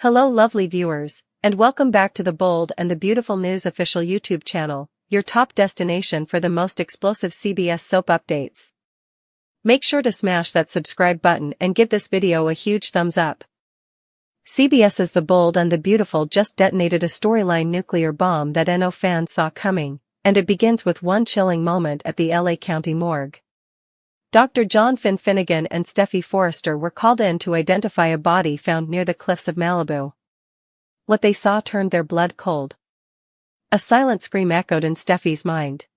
Hello lovely viewers, and welcome back to the Bold and the Beautiful News official YouTube channel, your top destination for the most explosive CBS soap updates. Make sure to smash that subscribe button and give this video a huge thumbs up. CBS's The Bold and the Beautiful just detonated a storyline nuclear bomb that no fans saw coming, and it begins with one chilling moment at the LA County morgue. Dr. John Finnegan and Steffy Forrester were called in to identify a body found near the cliffs of Malibu. What they saw turned their blood cold. A silent scream echoed in Steffy's mind.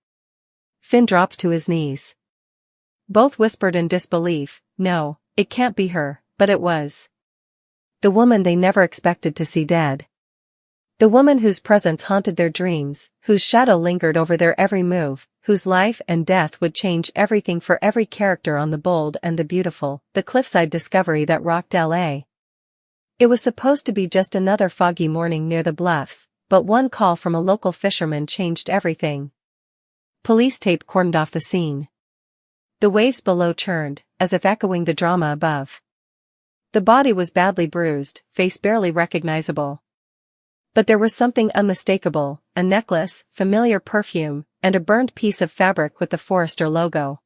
Finn dropped to his knees. Both whispered in disbelief, "No, it can't be her," but it was. The woman they never expected to see dead. The woman whose presence haunted their dreams, whose shadow lingered over their every move, whose life and death would change everything for every character on The Bold and the Beautiful, the cliffside discovery that rocked LA. It was supposed to be just another foggy morning near the bluffs, but one call from a local fisherman changed everything. Police tape cordoned off the scene. The waves below churned, as if echoing the drama above. The body was badly bruised, face barely recognizable. But there was something unmistakable, a necklace, familiar perfume, and a burned piece of fabric with the Forrester logo.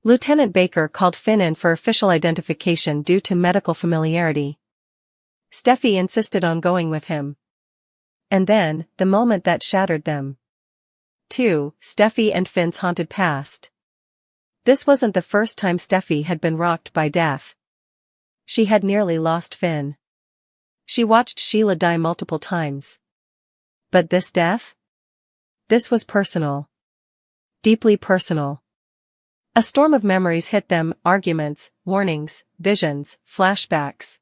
Lieutenant Baker called Finn in for official identification due to medical familiarity. Steffy insisted on going with him. And then, the moment that shattered them. 2. Steffy and Finn's haunted past. This wasn't the first time Steffy had been rocked by death. She had nearly lost Finn. She watched Sheila die multiple times. But this death? This was personal. Deeply personal. A storm of memories hit them, arguments, warnings, visions, flashbacks.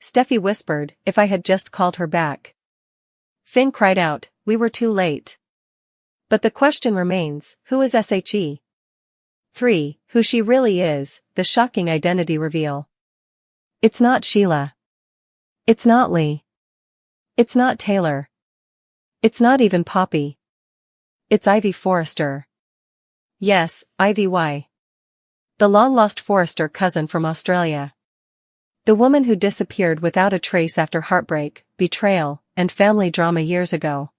Steffy whispered, "If I had just called her back." Finn cried out, "We were too late." But the question remains, who is SHE? 3. Who she really is, the shocking identity reveal. It's not Sheila. It's not Lee. It's not Taylor. It's not even Poppy. It's Ivy Forrester. Yes, Ivy Y. The long-lost Forrester cousin from Australia. The woman who disappeared without a trace after heartbreak, betrayal, and family drama years ago.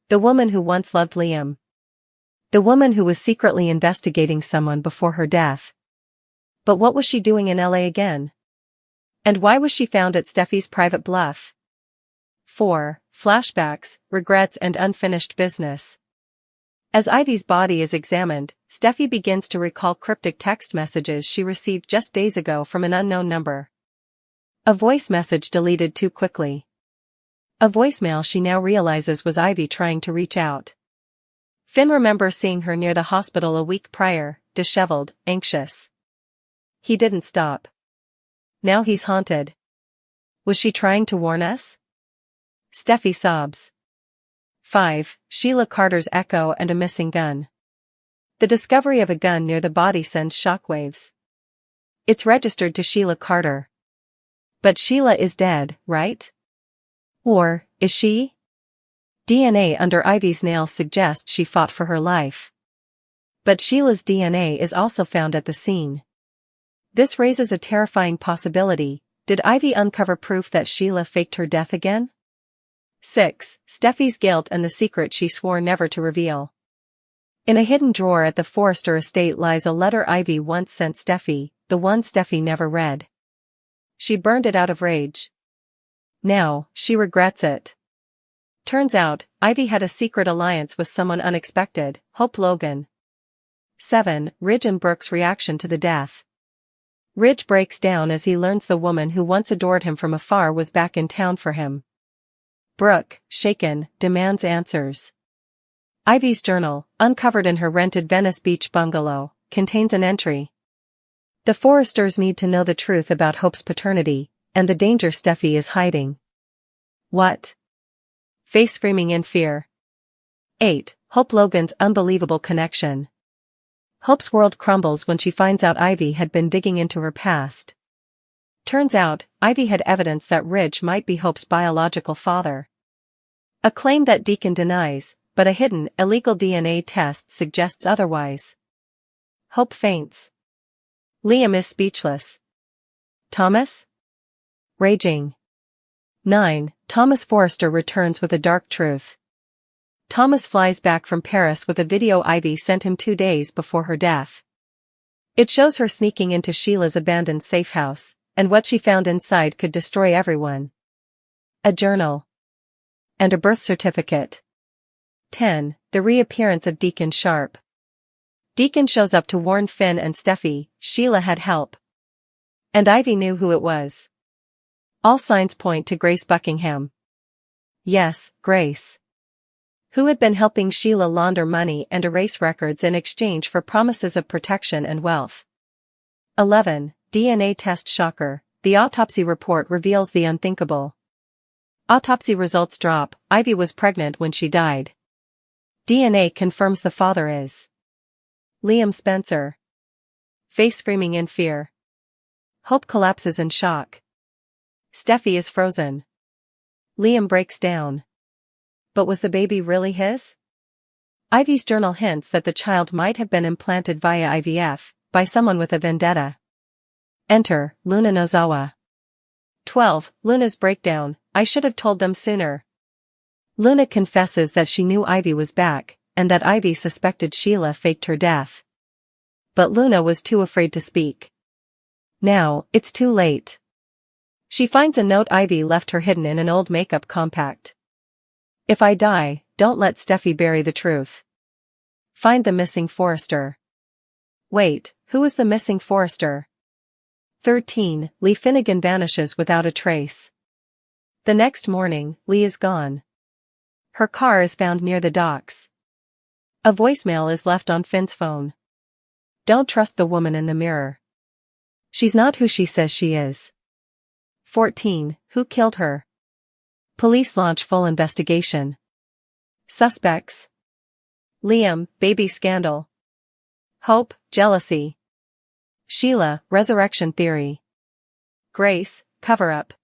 The woman who once loved Liam. The woman who was secretly investigating someone before her death. But what was she doing in LA again? And why was she found at Steffy's private bluff? 4. Flashbacks, regrets and unfinished business. As Ivy's body is examined, Steffy begins to recall cryptic text messages she received just days ago from an unknown number. A voice message deleted too quickly. A voicemail she now realizes was Ivy trying to reach out. Finn remembers seeing her near the hospital a week prior, disheveled, anxious. He didn't stop. Now he's haunted. Was she trying to warn us? Steffy sobs. 5. Sheila Carter's echo and a missing gun. The discovery of a gun near the body sends shockwaves. It's registered to Sheila Carter. But Sheila is dead, right? Or, is she? DNA under Ivy's nails suggests she fought for her life. But Sheila's DNA is also found at the scene. This raises a terrifying possibility. Did Ivy uncover proof that Sheila faked her death again? 6. Steffy's guilt and the secret she swore never to reveal. In a hidden drawer at the Forrester estate lies a letter Ivy once sent Steffy, the one Steffy never read. She burned it out of rage. Now, she regrets it. Turns out, Ivy had a secret alliance with someone unexpected, Hope Logan. 7. Ridge and Brooke's reaction to the death. Ridge breaks down as he learns the woman who once adored him from afar was back in town for him. Brooke, shaken, demands answers. Ivy's journal, uncovered in her rented Venice Beach bungalow, contains an entry. The Forresters need to know the truth about Hope's paternity, and the danger Steffy is hiding. What? Face screaming in fear. 8. Hope Logan's unbelievable connection. Hope's world crumbles when she finds out Ivy had been digging into her past. Turns out, Ivy had evidence that Ridge might be Hope's biological father. A claim that Deacon denies, but a hidden, illegal DNA test suggests otherwise. Hope faints. Liam is speechless. Thomas? Raging. 9. Thomas Forrester returns with a dark truth. Thomas flies back from Paris with a video Ivy sent him 2 days before her death. It shows her sneaking into Sheila's abandoned safe house, and what she found inside could destroy everyone. A journal. And a birth certificate. 10. The reappearance of Deacon Sharp. Deacon shows up to warn Finn and Steffy Sheila had help. And Ivy knew who it was. All signs point to Grace Buckingham. Yes, Grace. Who had been helping Sheila launder money and erase records in exchange for promises of protection and wealth. 11. DNA test shocker. The autopsy report reveals the unthinkable. Autopsy results drop. Ivy was pregnant when she died. DNA confirms the father is Liam Spencer. Face screaming in fear. Hope collapses in shock. Steffy is frozen. Liam breaks down. But was the baby really his? Ivy's journal hints that the child might have been implanted via IVF, by someone with a vendetta. Enter, Luna Nozawa. 12. Luna's breakdown. I should have told them sooner. Luna confesses that she knew Ivy was back, and that Ivy suspected Sheila faked her death. But Luna was too afraid to speak. Now, it's too late. She finds a note Ivy left her hidden in an old makeup compact. If I die, don't let Steffi bury the truth. Find the missing Forrester. Wait, who is the missing Forrester? 13. Lee Finnegan vanishes without a trace. The next morning, Lee is gone. Her car is found near the docks. A voicemail is left on Finn's phone. Don't trust the woman in the mirror. She's not who she says she is. 14. Who killed her? Police launch full investigation. Suspects. Liam, baby scandal. Hope, jealousy. Sheila, resurrection theory. Grace, cover-up.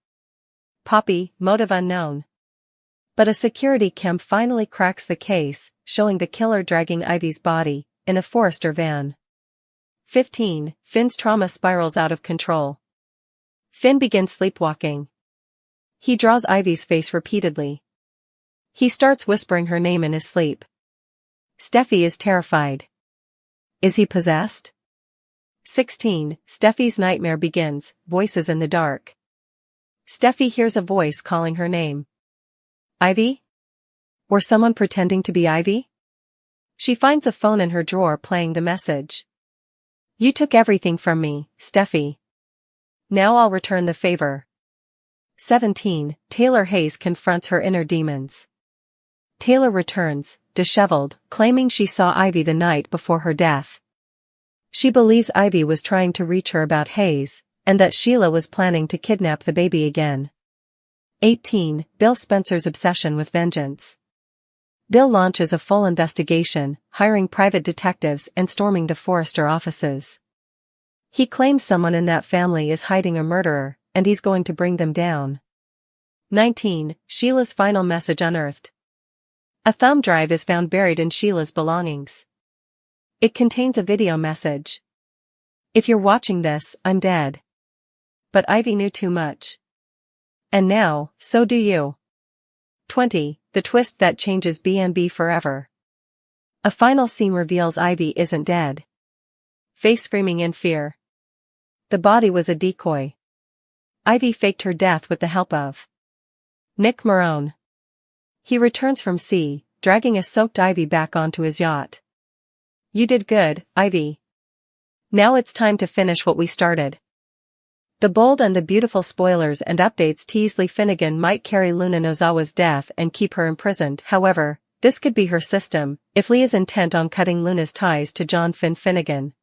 Poppy, motive unknown. But a security cam finally cracks the case, showing the killer dragging Ivy's body, in a Forrester van. 15. Finn's trauma spirals out of control. Finn begins sleepwalking. He draws Ivy's face repeatedly. He starts whispering her name in his sleep. Steffi is terrified. Is he possessed? 16. Steffi's nightmare begins, voices in the dark. Steffi hears a voice calling her name. Ivy? Or someone pretending to be Ivy? She finds a phone in her drawer playing the message. You took everything from me, Steffi. Now I'll return the favor. 17. Taylor Hayes confronts her inner demons. Taylor returns, disheveled, claiming she saw Ivy the night before her death. She believes Ivy was trying to reach her about Hayes, and that Sheila was planning to kidnap the baby again. 18. Bill Spencer's obsession with vengeance. Bill launches a full investigation, hiring private detectives and storming the Forrester offices. He claims someone in that family is hiding a murderer, and he's going to bring them down. 19. Sheila's final message unearthed. A thumb drive is found buried in Sheila's belongings. It contains a video message. If you're watching this, I'm dead. But Ivy knew too much. And now, so do you. 20. The twist that changes B&B forever. A final scene reveals Ivy isn't dead. Face screaming in fear. The body was a decoy. Ivy faked her death with the help of Nick Marone. He returns from sea, dragging a soaked Ivy back onto his yacht. You did good, Ivy. Now it's time to finish what we started. The bold and the beautiful spoilers and updates tease Lee Finnegan might carry Luna Nozawa's death and keep her imprisoned. However, this could be her system, if Lee is intent on cutting Luna's ties to John Finn Finnegan.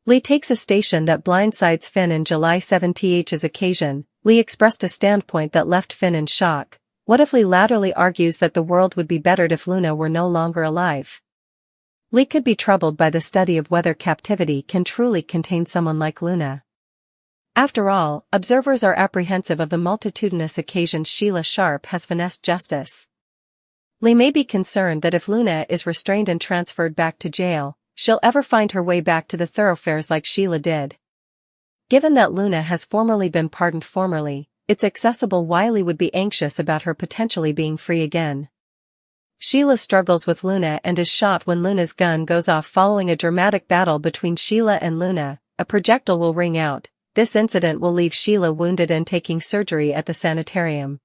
Lee takes a station that blindsides Finn in July 7th's occasion. Lee expressed a standpoint that left Finn in shock. What if Lee latterly argues that the world would be bettered if Luna were no longer alive? Lee could be troubled by the study of whether captivity can truly contain someone like Luna. After all, observers are apprehensive of the multitudinous occasions Sheila Sharp has finessed justice. Lee may be concerned that if Luna is restrained and transferred back to jail, she'll ever find her way back to the thoroughfares like Sheila did. Given that Luna has formerly been pardoned, it's accessible why Lee would be anxious about her potentially being free again. Sheila struggles with Luna and is shot when Luna's gun goes off following a dramatic battle between Sheila and Luna. A projectile will ring out. This incident will leave Sheila wounded and taking surgery at the sanitarium.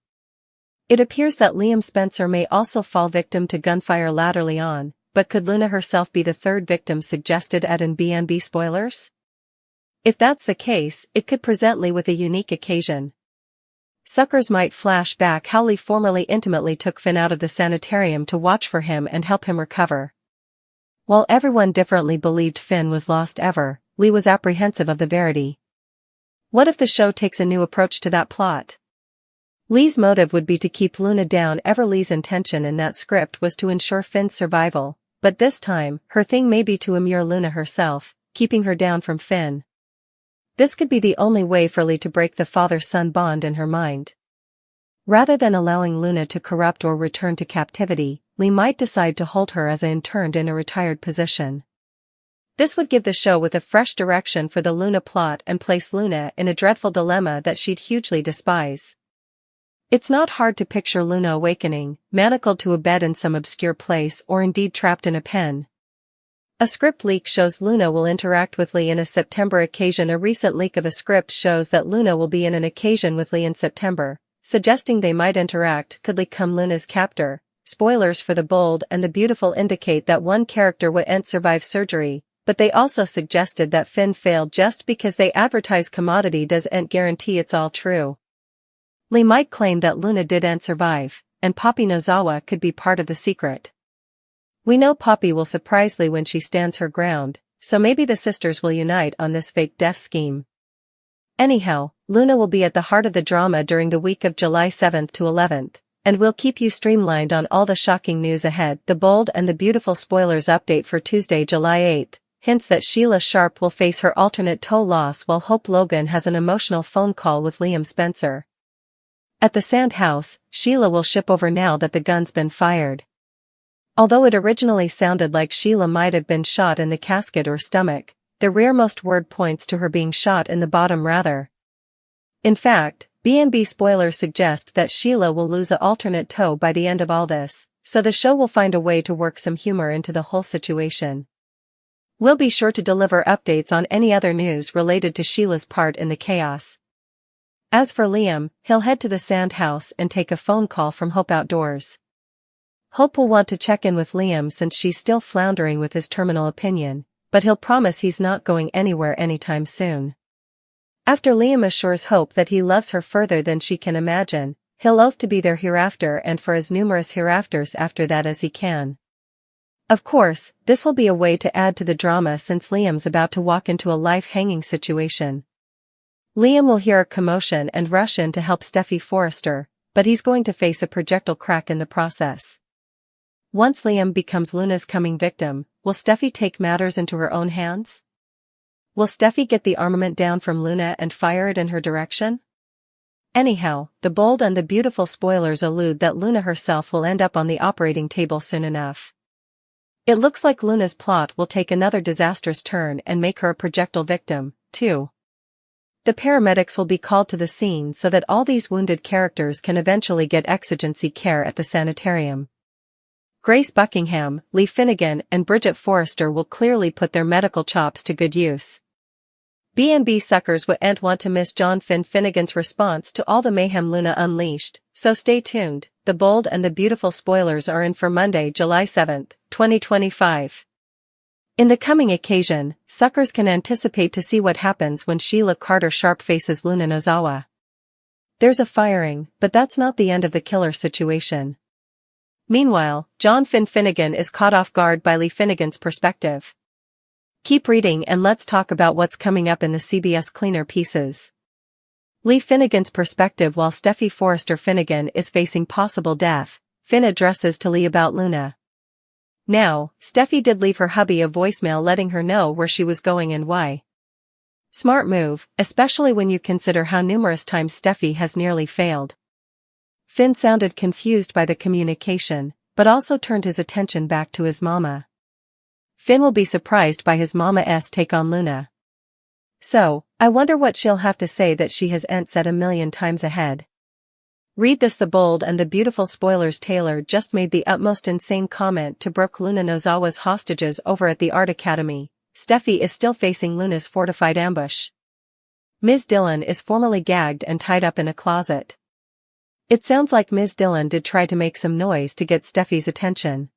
It appears that Liam Spencer may also fall victim to gunfire laterally on, but could Luna herself be the third victim suggested at in B&B spoilers? If that's the case, it could present Lee with a unique occasion. Suckers might flash back how Lee formerly intimately took Finn out of the sanitarium to watch for him and help him recover. While everyone differently believed Finn was lost ever, Lee was apprehensive of the verity. What if the show takes a new approach to that plot? Lee's motive would be to keep Luna down. Lee's intention in that script was to ensure Finn's survival, but this time, her thing may be to immure Luna herself, keeping her down from Finn. This could be the only way for Lee to break the father-son bond in her mind. Rather than allowing Luna to corrupt or return to captivity, Lee might decide to hold her as an interned in a retired position. This would give the show with a fresh direction for the Luna plot and place Luna in a dreadful dilemma that she'd hugely despise. It's not hard to picture Luna awakening, manacled to a bed in some obscure place or indeed trapped in a pen. A script leak shows Luna will interact with Lee in a September occasion. A recent leak of a script shows that Luna will be in an occasion with Lee in September, suggesting they might interact. Could Lee become Luna's captor? Spoilers for The Bold and the Beautiful indicate that one character wouldn't survive surgery, but they also suggested that Finn failed. Just because they advertise commodity doesn't guarantee it's all true. Lee might claim that Luna didn't survive, and Poppy Nozawa could be part of the secret. We know Poppy will surprise Lee when she stands her ground, so maybe the sisters will unite on this fake death scheme. Anyhow, Luna will be at the heart of the drama during the week of July 7th to 11th, and we'll keep you streamlined on all the shocking news ahead. The Bold and the Beautiful spoilers update for Tuesday, July 8th. Hints that Sheila Sharp will face her alternate toe loss while Hope Logan has an emotional phone call with Liam Spencer. At the Sand House, Sheila will ship over now that the gun's been fired. Although it originally sounded like Sheila might have been shot in the casket or stomach, the rearmost word points to her being shot in the bottom rather. In fact, B&B spoilers suggest that Sheila will lose an alternate toe by the end of all this, so the show will find a way to work some humor into the whole situation. We'll be sure to deliver updates on any other news related to Sheila's part in the chaos. As for Liam, he'll head to the Sand House and take a phone call from Hope outdoors. Hope will want to check in with Liam since she's still floundering with his terminal opinion, but he'll promise he's not going anywhere anytime soon. After Liam assures Hope that he loves her further than she can imagine, he'll oath to be there hereafter and for as numerous hereafters after that as he can. Of course, this will be a way to add to the drama since Liam's about to walk into a life-hanging situation. Liam will hear a commotion and rush in to help Steffy Forrester, but he's going to face a projectile crack in the process. Once Liam becomes Luna's coming victim, will Steffy take matters into her own hands? Will Steffy get the armament down from Luna and fire it in her direction? Anyhow, The Bold and the Beautiful spoilers allude that Luna herself will end up on the operating table soon enough. It looks like Luna's plot will take another disastrous turn and make her a projectile victim, too. The paramedics will be called to the scene so that all these wounded characters can eventually get exigency care at the sanitarium. Grace Buckingham, Lee Finnegan and Bridget Forrester will clearly put their medical chops to good use. B&B suckers wouldn't want to miss John Finnegan's response to all the mayhem Luna unleashed, so stay tuned. The Bold and the Beautiful spoilers are in for Monday, July 7th, 2025. In the coming occasion, suckers can anticipate to see what happens when Sheila Carter Sharp faces Luna Nozawa. There's a firing, but that's not the end of the killer situation. Meanwhile, John Finnegan is caught off guard by Lee Finnegan's perspective. Keep reading and let's talk about what's coming up in the CBS cleaner pieces. Lee Finnegan's perspective. While Steffy Forrester Finnegan is facing possible death, Finn addresses to Lee about Luna. Now, Steffy did leave her hubby a voicemail letting her know where she was going and why. Smart move, especially when you consider how numerous times Steffy has nearly failed. Finn sounded confused by the communication, but also turned his attention back to his mama. Finn will be surprised by his mama's take on Luna. So, I wonder what she'll have to say that she has ain't said a million times ahead. Read this. The bold and the beautiful spoilers. Taylor just made the utmost insane comment to Brooke. Luna Nozawa's hostages over at the art academy. Steffy is still facing Luna's fortified ambush. Ms. Dillon is formally gagged and tied up in a closet. It sounds like Ms. Dillon did try to make some noise to get Steffy's attention.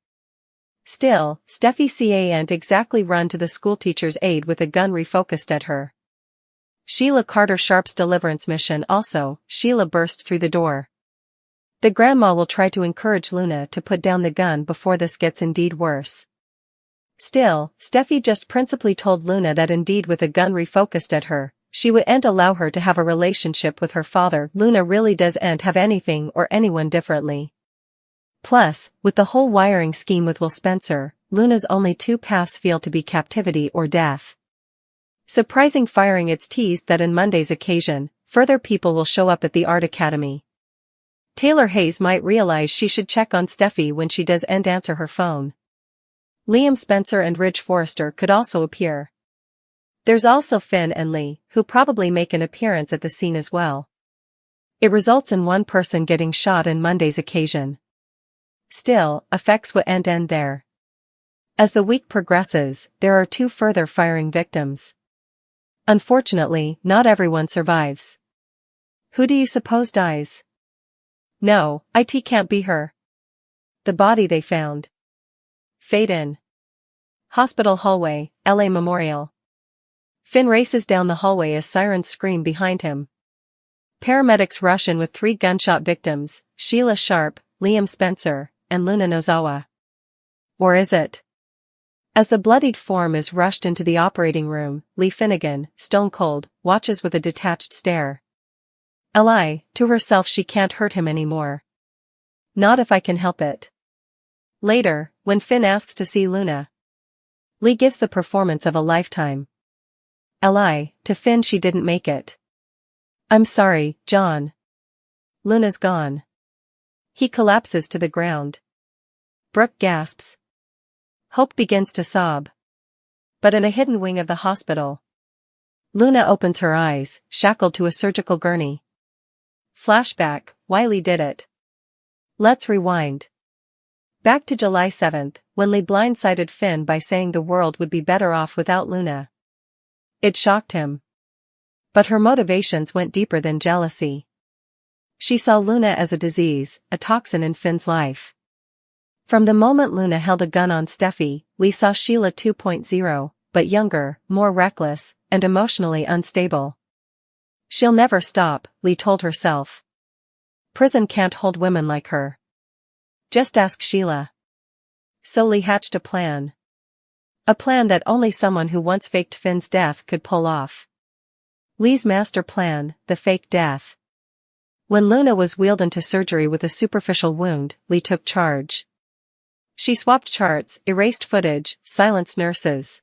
Still, Steffy can't exactly run to the schoolteacher's aid with a gun refocused at her. Sheila Carter Sharp's deliverance mission. Also, Sheila burst through the door. The grandma will try to encourage Luna to put down the gun before this gets indeed worse. Still, Steffy just principally told Luna that indeed with a gun refocused at her, she wouldn't allow her to have a relationship with her father. Luna really doesn't have anything or anyone differently. Plus, with the whole wiring scheme with Will Spencer, Luna's only two paths feel to be captivity or death. Surprising firing. It's teased that in Monday's occasion, further people will show up at the art academy. Taylor Hayes might realize she should check on Steffy when she doesn't answer her phone. Liam Spencer and Ridge Forrester could also appear. There's also Finn and Lee, who probably make an appearance at the scene as well. It results in one person getting shot in Monday's occasion. Still, effects wouldn't end there. As the week progresses, there are two further firing victims. Unfortunately, not everyone survives. Who do you suppose dies? No, it can't be her. The body they found. Fade in. Hospital hallway, LA Memorial. Finn races down the hallway as sirens scream behind him. Paramedics rush in with 3 gunshot victims, Sheila Sharp, Liam Spencer, and Luna Nozawa. Or is it? As the bloodied form is rushed into the operating room, Lee Finnegan, stone cold, watches with a detached stare. Li, to herself, she can't hurt him anymore. Not if I can help it. Later, when Finn asks to see Luna, Lee gives the performance of a lifetime. Li, to Finn, she didn't make it. I'm sorry, John. Luna's gone. He collapses to the ground. Brooke gasps. Hope begins to sob. But in a hidden wing of the hospital, Luna opens her eyes, shackled to a surgical gurney. Flashback, Wiley did it. Let's rewind. Back to July 7th, when Lee blindsided Finn by saying the world would be better off without Luna. It shocked him. But her motivations went deeper than jealousy. She saw Luna as a disease, a toxin in Finn's life. From the moment Luna held a gun on Steffy, Lee saw Sheila 2.0, but younger, more reckless, and emotionally unstable. She'll never stop, Lee told herself. Prison can't hold women like her. Just ask Sheila. So Lee hatched a plan. A plan that only someone who once faked Finn's death could pull off. Lee's master plan, the fake death. When Luna was wheeled into surgery with a superficial wound, Lee took charge. She swapped charts, erased footage, silenced nurses.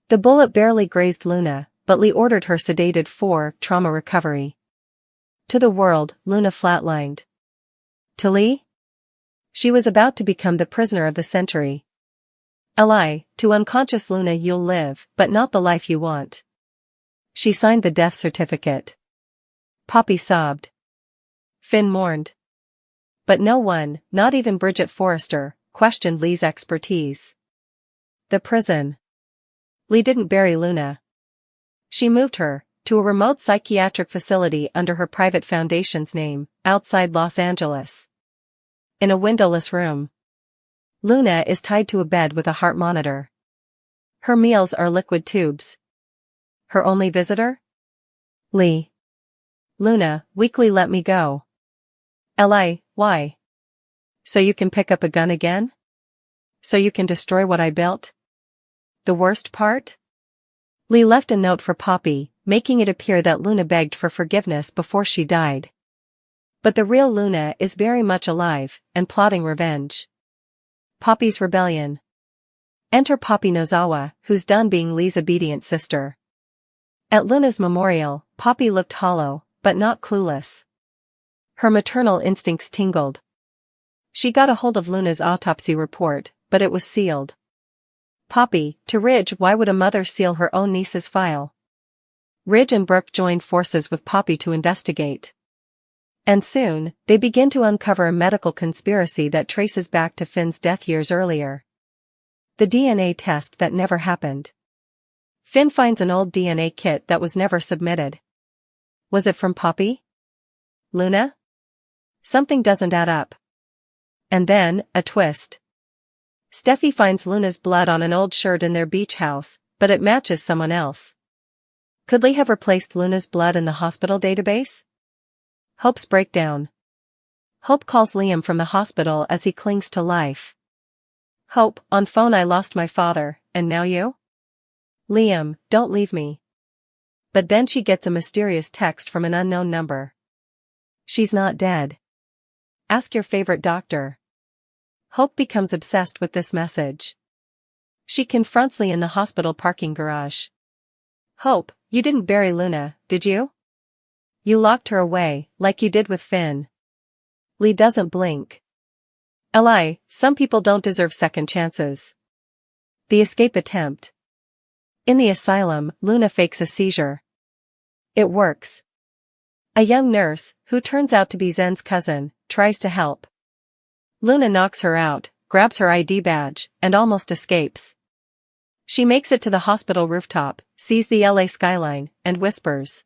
The bullet barely grazed Luna, but Lee ordered her sedated for trauma recovery. To the world, Luna flatlined. To Lee? She was about to become the prisoner of the century. Li, to unconscious Luna, you'll live, but not the life you want. She signed the death certificate. Poppy sobbed. Finn mourned. But no one, not even Bridget Forrester, questioned Lee's expertise. The prison. Lee didn't bury Luna. She moved her to a remote psychiatric facility under her private foundation's name, outside Los Angeles. In a windowless room. Luna is tied to a bed with a heart monitor. Her meals are liquid tubes. Her only visitor? Lee. Luna, weakly, let me go. Li, why? So you can pick up a gun again? So you can destroy what I built? The worst part? Lee left a note for Poppy, making it appear that Luna begged for forgiveness before she died. But the real Luna is very much alive, and plotting revenge. Poppy's rebellion. Enter Poppy Nozawa, who's done being Lee's obedient sister. At Luna's memorial, Poppy looked hollow, but not clueless. Her maternal instincts tingled. She got a hold of Luna's autopsy report, but it was sealed. Poppy, to Ridge, why would a mother seal her own niece's file? Ridge and Brooke join forces with Poppy to investigate. And soon, they begin to uncover a medical conspiracy that traces back to Finn's death years earlier. The DNA test that never happened. Finn finds an old DNA kit that was never submitted. Was it from Poppy? Luna? Something doesn't add up. And then, a twist. Steffy finds Luna's blood on an old shirt in their beach house, but it matches someone else. Could Lee have replaced Luna's blood in the hospital database? Hope's breakdown. Hope calls Liam from the hospital as he clings to life. Hope, on phone, I lost my father, and now you? Liam, don't leave me. But then she gets a mysterious text from an unknown number. She's not dead. Ask your favorite doctor. Hope becomes obsessed with this message. She confronts Lee in the hospital parking garage. Hope, you didn't bury Luna, did you? You locked her away, like you did with Finn. Lee doesn't blink. Li, some people don't deserve second chances. The escape attempt. In the asylum, Luna fakes a seizure. It works. A young nurse, who turns out to be Zen's cousin, tries to help. Luna knocks her out, grabs her ID badge, and almost escapes. She makes it to the hospital rooftop, sees the LA skyline, and whispers.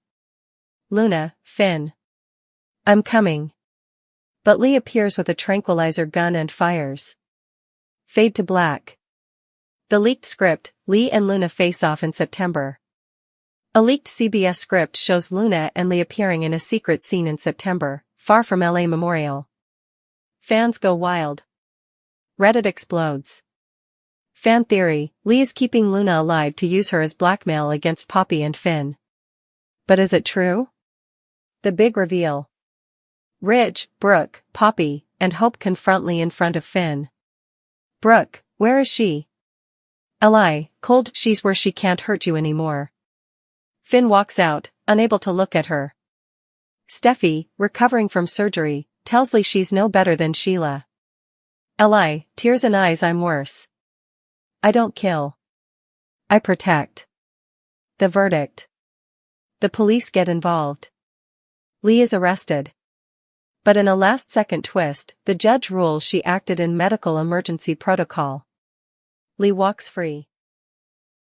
Luna, Finn. I'm coming. But Lee appears with a tranquilizer gun and fires. Fade to black. The leaked script, Lee and Luna face off in September. A leaked CBS script shows Luna and Lee appearing in a secret scene in September, far from LA Memorial. Fans go wild. Reddit explodes. Fan theory, Lee is keeping Luna alive to use her as blackmail against Poppy and Finn. But is it true? The big reveal. Ridge, Brooke, Poppy, and Hope confront Lee in front of Finn. Brooke, where is she? Li, cold, she's where she can't hurt you anymore. Finn walks out, unable to look at her. Steffy, recovering from surgery, tells Lee she's no better than Sheila. Li, tears and eyes, I'm worse. I don't kill. I protect. The verdict. The police get involved. Lee is arrested. But in a last-second twist, the judge rules she acted in medical emergency protocol. Lee walks free.